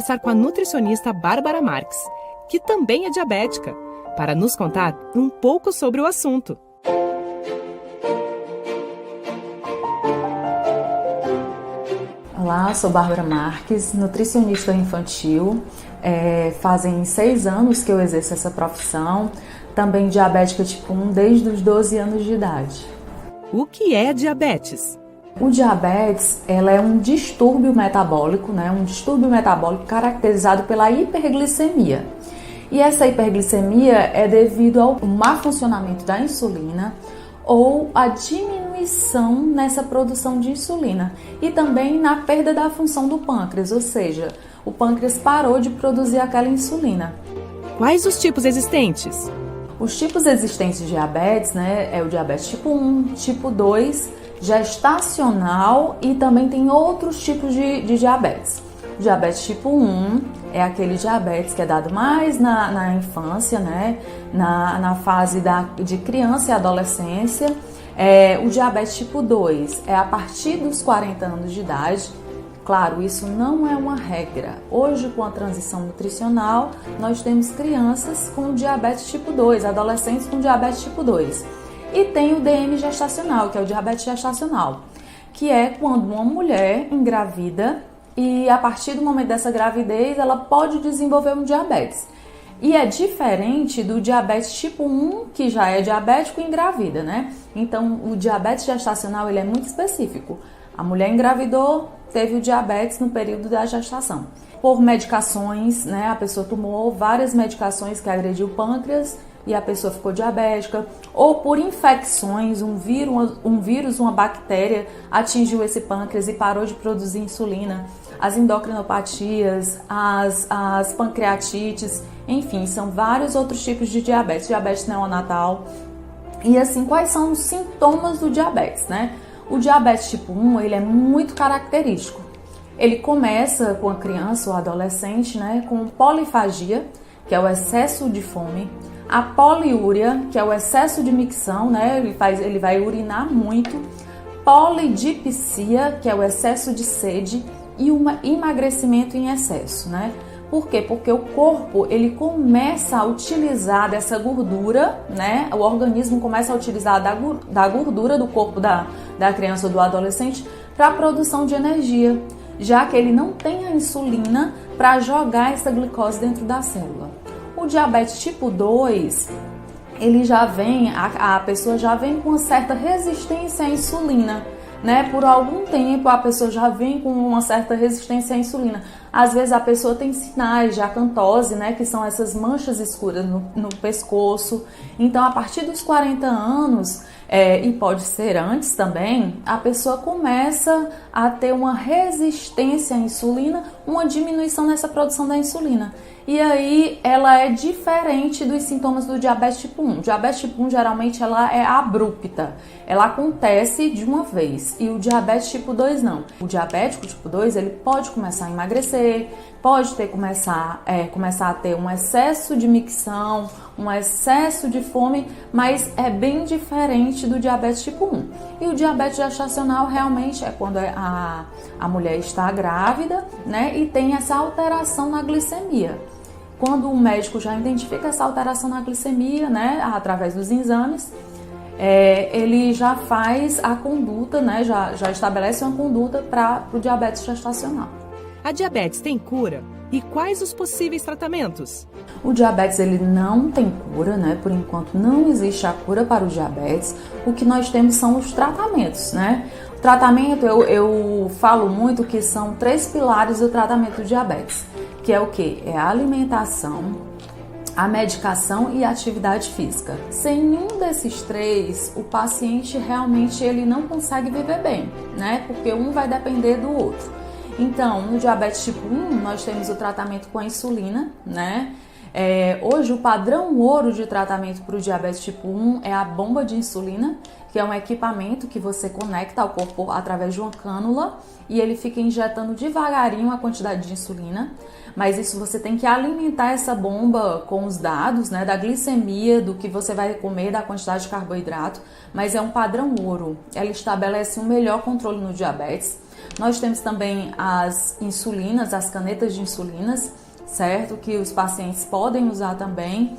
Conversar com a nutricionista Bárbara Marques, que também é diabética, para nos contar um pouco sobre o assunto. Olá, sou Bárbara Marques, nutricionista infantil. Fazem 6 anos que eu exerço essa profissão, também diabética tipo 1 desde os 12 anos de idade. O que é diabetes? O diabetes, ela é um distúrbio metabólico, né? Um distúrbio metabólico caracterizado pela hiperglicemia. E essa hiperglicemia é devido ao má funcionamento da insulina ou a diminuição nessa produção de insulina e também na perda da função do pâncreas, ou seja, o pâncreas parou de produzir aquela insulina. Quais os tipos existentes? Os tipos existentes de diabetes, né, é o diabetes tipo 1, tipo 2, gestacional e também tem outros tipos de diabetes. O diabetes tipo 1 é aquele diabetes que é dado mais na infância, né, na fase de criança e adolescência. O diabetes tipo 2 é a partir dos 40 anos de idade. Claro, isso não é uma regra. Hoje, com a transição nutricional, nós temos crianças com diabetes tipo 2, adolescentes com diabetes tipo 2. E tem o DM gestacional, que é o diabetes gestacional, que é quando uma mulher engravida e a partir do momento dessa gravidez ela pode desenvolver um diabetes. E é diferente do diabetes tipo 1, que já é diabético e engravida, né? Então, o diabetes gestacional ele é muito específico. A mulher engravidou, teve o diabetes no período da gestação. Por medicações, né? A pessoa tomou várias medicações que agrediu o pâncreas e a pessoa ficou diabética, ou por infecções, um vírus, uma bactéria atingiu esse pâncreas e parou de produzir insulina, as endocrinopatias, as pancreatites, enfim, são vários outros tipos de diabetes, diabetes neonatal. E assim, quais são os sintomas do diabetes, né? O diabetes tipo 1, ele é muito característico. Ele começa com a criança ou adolescente, né, com polifagia, que é o excesso de fome, a poliúria, que é o excesso de micção, né? Ele vai urinar muito, polidipsia, que é o excesso de sede, e um emagrecimento em excesso, né? Por quê? Porque o corpo ele começa a utilizar dessa gordura, né? O organismo começa a utilizar da gordura do corpo da criança ou do adolescente para a produção de energia, já que ele não tem a insulina para jogar essa glicose dentro da célula. O diabetes tipo 2, ele já vem, a pessoa já vem com uma certa resistência à insulina, né? Por algum tempo a pessoa já vem com uma certa resistência à insulina. Às vezes a pessoa tem sinais de acantose, né? Que são essas manchas escuras no pescoço. Então, a partir dos 40 anos, e pode ser antes também, a pessoa começa a ter uma resistência à insulina, uma diminuição nessa produção da insulina. E aí ela é diferente dos sintomas do diabetes tipo 1. O diabetes tipo 1 geralmente ela é abrupta, ela acontece de uma vez, e o diabetes tipo 2 não. O diabético tipo 2 ele pode começar a emagrecer, pode começar a ter um excesso de micção, um excesso de fome, mas é bem diferente do diabetes tipo 1. E o diabetes gestacional realmente é quando a mulher está grávida, né, e tem essa alteração na glicemia. Quando o médico já identifica essa alteração na glicemia, né, através dos exames, ele já faz a conduta, né, já estabelece uma conduta para o diabetes gestacional. A diabetes tem cura? E quais os possíveis tratamentos? O diabetes ele não tem cura, né? Por enquanto não existe a cura para o diabetes. O que nós temos são os tratamentos, né? O tratamento, eu falo muito que são 3 pilares do tratamento do diabetes, que é o quê? É a alimentação, a medicação e a atividade física. Sem nenhum desses 3, o paciente realmente ele não consegue viver bem, né? Porque um vai depender do outro. Então, no diabetes tipo 1, nós temos o tratamento com a insulina, né? Hoje, o padrão ouro de tratamento para o diabetes tipo 1 é a bomba de insulina, que é um equipamento que você conecta ao corpo através de uma cânula e ele fica injetando devagarinho a quantidade de insulina. Mas isso você tem que alimentar essa bomba com os dados, né, da glicemia, do que você vai comer, da quantidade de carboidrato. Mas é um padrão ouro. Ela estabelece um melhor controle no diabetes. Nós temos também as insulinas, as canetas de insulinas, certo? Que os pacientes podem usar também.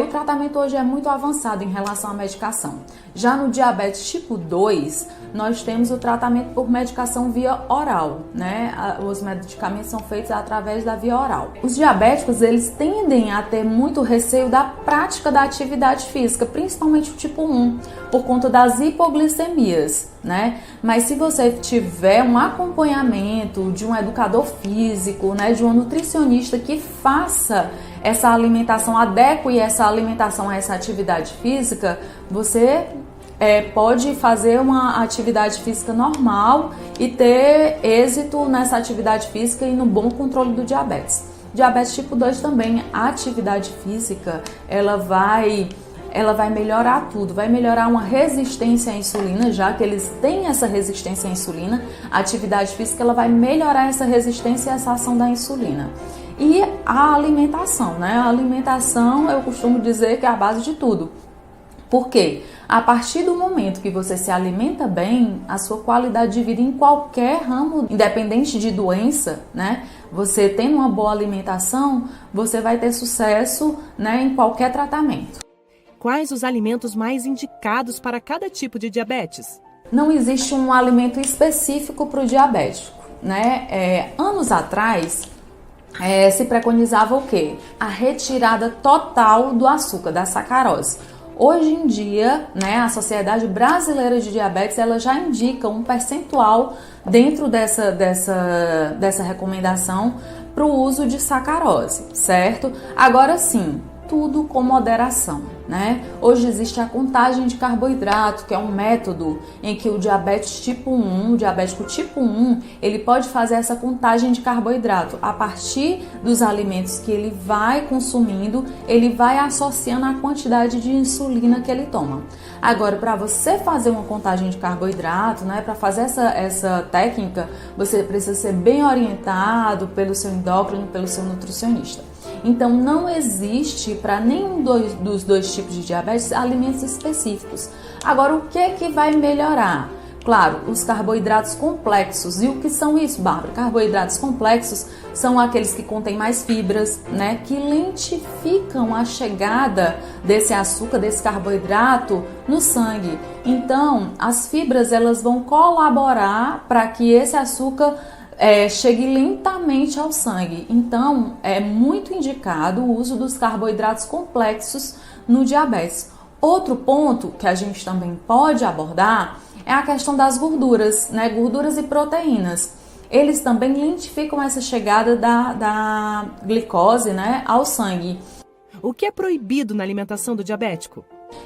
O tratamento hoje é muito avançado em relação à medicação. Já no diabetes tipo 2, nós temos o tratamento por medicação via oral, né? Os medicamentos são feitos através da via oral. Os diabéticos, eles tendem a ter muito receio da prática da atividade física, principalmente o tipo 1, por conta das hipoglicemias, né? Mas se você tiver um acompanhamento de um educador físico, né, de um nutricionista que faça essa alimentação, adeque essa alimentação a essa atividade física, você pode fazer uma atividade física normal e ter êxito nessa atividade física e no bom controle do diabetes. Diabetes tipo 2 também, a atividade física, ela vai melhorar tudo, vai melhorar uma resistência à insulina, já que eles têm essa resistência à insulina, a atividade física ela vai melhorar essa resistência e essa ação da insulina. E a alimentação, né? A alimentação, eu costumo dizer que é a base de tudo. Por quê? A partir do momento que você se alimenta bem, a sua qualidade de vida em qualquer ramo, independente de doença, né? Você tendo uma boa alimentação, você vai ter sucesso, né, em qualquer tratamento. Quais os alimentos mais indicados para cada tipo de diabetes? Não existe um alimento específico para o diabético, né? Anos atrás, se preconizava o quê? A retirada total do açúcar, da sacarose. Hoje em dia, né, a Sociedade Brasileira de Diabetes ela já indica um percentual dentro dessa recomendação para o uso de sacarose, certo? Agora sim, tudo com moderação, né? Hoje existe a contagem de carboidrato, que é um método em que o diabético tipo 1, ele pode fazer essa contagem de carboidrato. A partir dos alimentos que ele vai consumindo, ele vai associando a quantidade de insulina que ele toma. Agora, para você fazer uma contagem de carboidrato, né, para fazer essa técnica, você precisa ser bem orientado pelo seu endócrino, pelo seu nutricionista. Então, não existe para nenhum dos dois tipos de diabetes alimentos específicos. Agora, o que vai melhorar? Claro, os carboidratos complexos. E o que são isso, Bárbara? Carboidratos complexos são aqueles que contêm mais fibras, né? Que lentificam a chegada desse açúcar, desse carboidrato no sangue. Então, as fibras elas vão colaborar para que esse açúcar chegue lentamente ao sangue. Então, é muito indicado o uso dos carboidratos complexos no diabetes. Outro ponto que a gente também pode abordar é a questão das gorduras, né? Gorduras e proteínas. Eles também lentificam essa chegada da glicose, né, ao sangue. O que é proibido na alimentação do diabético?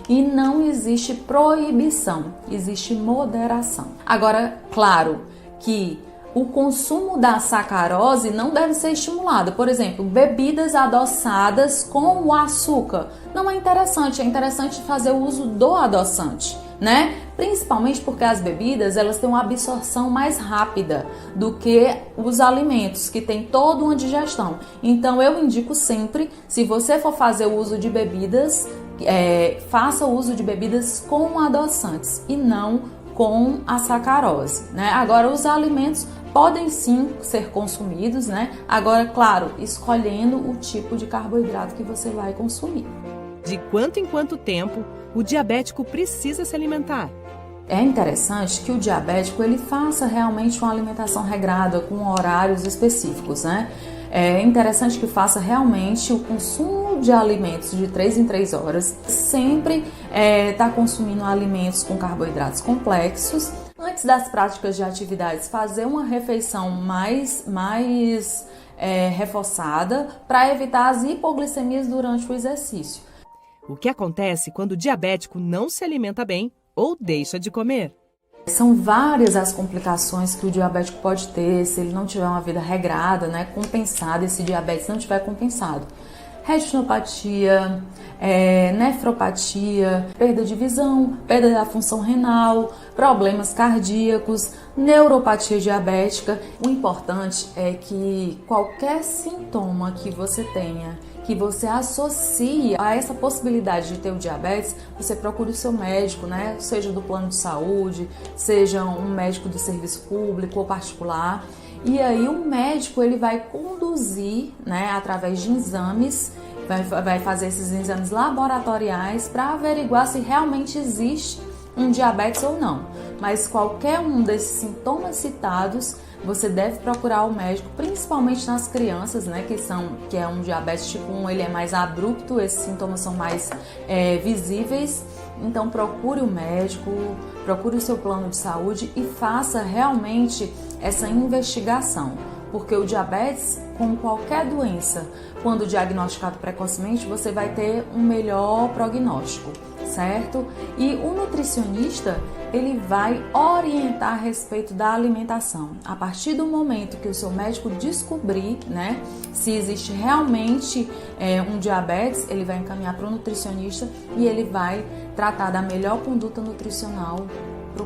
E não existe proibição, existe moderação. Agora, claro que o consumo da sacarose não deve ser estimulado. Por exemplo, bebidas adoçadas com o açúcar. Não é interessante fazer o uso do adoçante, né? Principalmente porque as bebidas, elas têm uma absorção mais rápida do que os alimentos, que tem toda uma digestão. Então, eu indico sempre, se você for fazer o uso de bebidas, faça o uso de bebidas com adoçantes e não com a sacarose, né? Agora, os alimentos podem sim ser consumidos, né? Agora, claro, escolhendo o tipo de carboidrato que você vai consumir. De quanto em quanto tempo o diabético precisa se alimentar? É interessante que o diabético ele faça realmente uma alimentação regrada com horários específicos, né? É interessante que faça realmente o consumo de alimentos de 3 em 3 horas, sempre tá consumindo alimentos com carboidratos complexos. Antes das práticas de atividades, fazer uma refeição mais reforçada para evitar as hipoglicemias durante o exercício. O que acontece quando o diabético não se alimenta bem ou deixa de comer? São várias as complicações que o diabético pode ter se ele não tiver uma vida regrada, né, compensada, esse diabetes não tiver compensado. Retinopatia, nefropatia, perda de visão, perda da função renal, problemas cardíacos, neuropatia diabética. O importante é que qualquer sintoma que você tenha, que você associe a essa possibilidade de ter o diabetes, você procure o seu médico, né? Seja do plano de saúde, seja um médico do serviço público ou particular. E aí o médico ele vai conduzir, né, através de exames, vai fazer esses exames laboratoriais para averiguar se realmente existe um diabetes ou não. Mas qualquer um desses sintomas citados, você deve procurar o médico, principalmente nas crianças, né, que é um diabetes tipo 1, ele é mais abrupto, esses sintomas são mais visíveis. Então procure o médico, procure o seu plano de saúde e faça realmente essa investigação. Porque o diabetes, como qualquer doença, quando diagnosticado precocemente, você vai ter um melhor prognóstico, certo? E o nutricionista, ele vai orientar a respeito da alimentação. A partir do momento que o seu médico descobrir, né, se existe realmente um diabetes, ele vai encaminhar para o nutricionista e ele vai tratar da melhor conduta nutricional